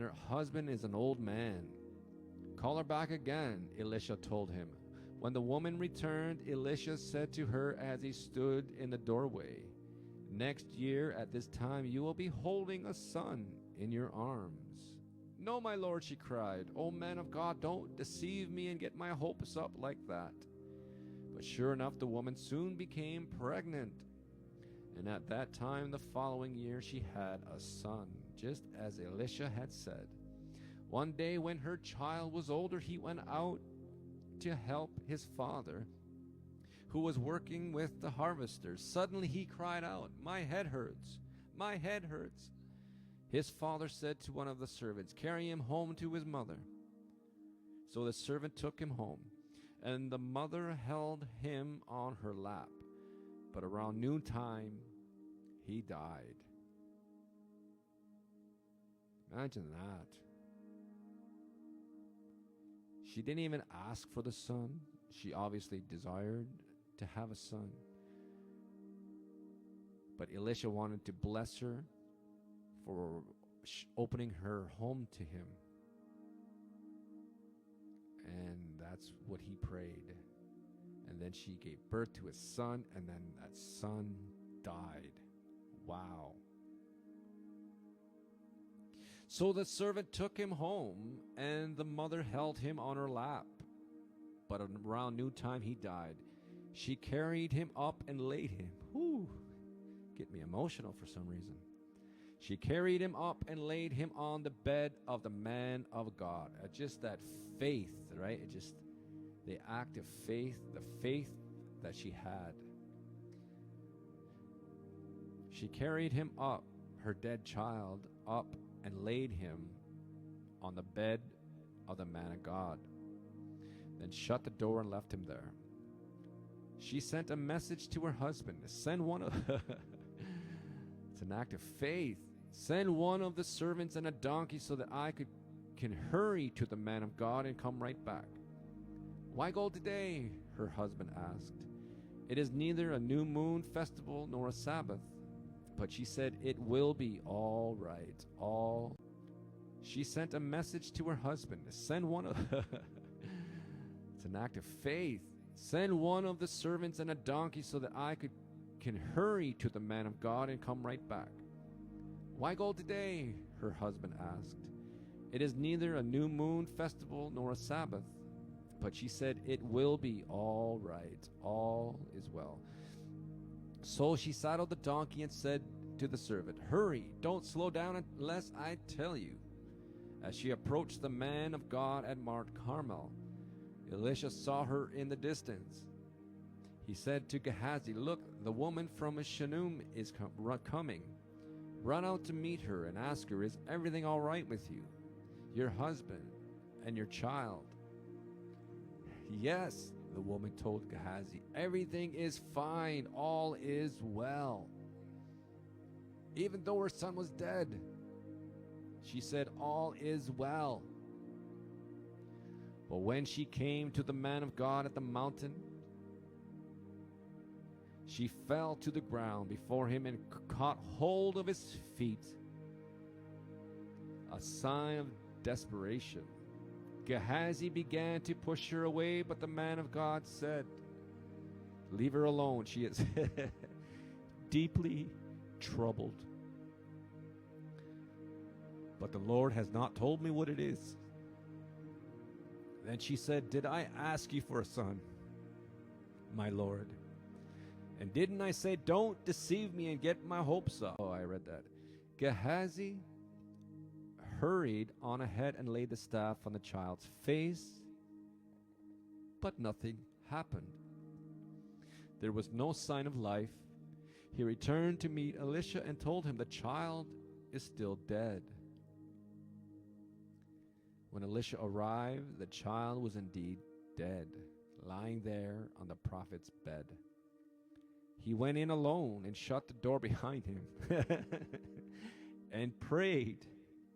Her husband is an old man. Call her back again, Elisha told him. When the woman returned, Elisha said to her as he stood in the doorway, next year at this time you will be holding a son in your arms. No, my lord, she cried. Oh, man of God, don't deceive me and get my hopes up like that. But sure enough, the woman soon became pregnant. And at that time, the following year, she had a son, just as Elisha had said. One day when her child was older, he went out to help his father, who was working with the harvesters. Suddenly he cried out, my head hurts, my head hurts. His father said to one of the servants, carry him home to his mother. So the servant took him home, and the mother held him on her lap. But around noontime, he died. Imagine that. She didn't even ask for the son. She obviously desired to have a son. But Elisha wanted to bless her for opening her home to him. And that's what he prayed. And then she gave birth to a son, and then that son died. Wow. So the servant took him home, and the mother held him on her lap. But around noontime he died. She carried him up and laid him. Whew, get me emotional for some reason. She carried him up and laid him on the bed of the man of God. Just that faith, right? It just, the act of faith, the faith that she had. She carried him up, her dead child, up and laid him on the bed of the man of God. Then shut the door and left him there. She sent a message to her husband. Send one of it's an act of faith. Send one of the servants and a donkey so that I can hurry to the man of God and come right back. Why go today? Her husband asked. It is neither a new moon festival nor a Sabbath. But she said, it will be all right. She sent a message to her husband. Send one of it's an act of faith. Send one of the servants and a donkey so that I can hurry to the man of God and come right back. Why go today? Her husband asked. It is neither a new moon festival nor a Sabbath. But she said, it will be all right. All is well. So she saddled the donkey and said to the servant, hurry, don't slow down unless I tell you. As she approached the man of God at Mount Carmel, Elisha saw her in the distance. He said to Gehazi, look, the woman from Shunem is coming. Run out to meet her and ask her, is everything all right with you, your husband, and your child? Yes, the woman told Gehazi, everything is fine, all is well. Even though her son was dead, she said, all is well. But when she came to the man of God at the mountain, she fell to the ground before him and caught hold of his feet, a sign of desperation. Gehazi began to push her away, but the man of God said, leave her alone. She is deeply troubled. But the Lord has not told me what it is. Then she said, did I ask you for a son, my Lord? And didn't I say, don't deceive me and get my hopes up? Oh, I read that. Gehazi hurried on ahead and laid the staff on the child's face, but nothing happened. There was no sign of life. He returned to meet Elisha and told him the child is still dead. When Elisha arrived, the child was indeed dead, lying there on the prophet's bed. He went in alone and shut the door behind him and prayed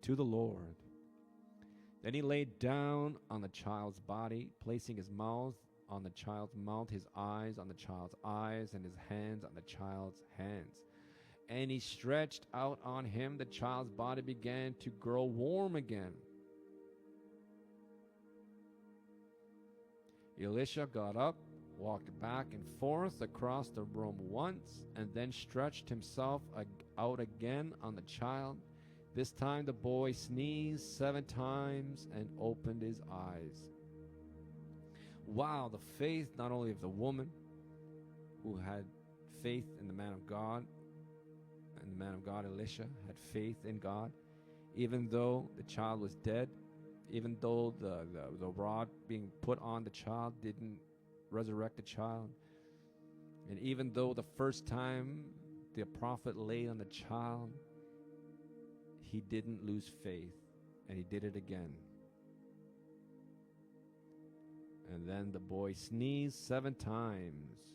to the Lord. Then he laid down on the child's body, placing his mouth on the child's mouth, his eyes on the child's eyes, and his hands on the child's hands. And he stretched out on him. The child's body began to grow warm again. Elisha got up, walked back and forth across the room once, and then stretched himself out again on the child. This time the boy sneezed 7 times and opened his eyes. Wow, the faith not only of the woman who had faith in the man of God, and the man of God, Elisha, had faith in God, even though the child was dead, even though the rod being put on the child didn't resurrect the child, and even though the first time the prophet laid on the child, he didn't lose faith, and he did it again. And then the boy sneezed 7 times.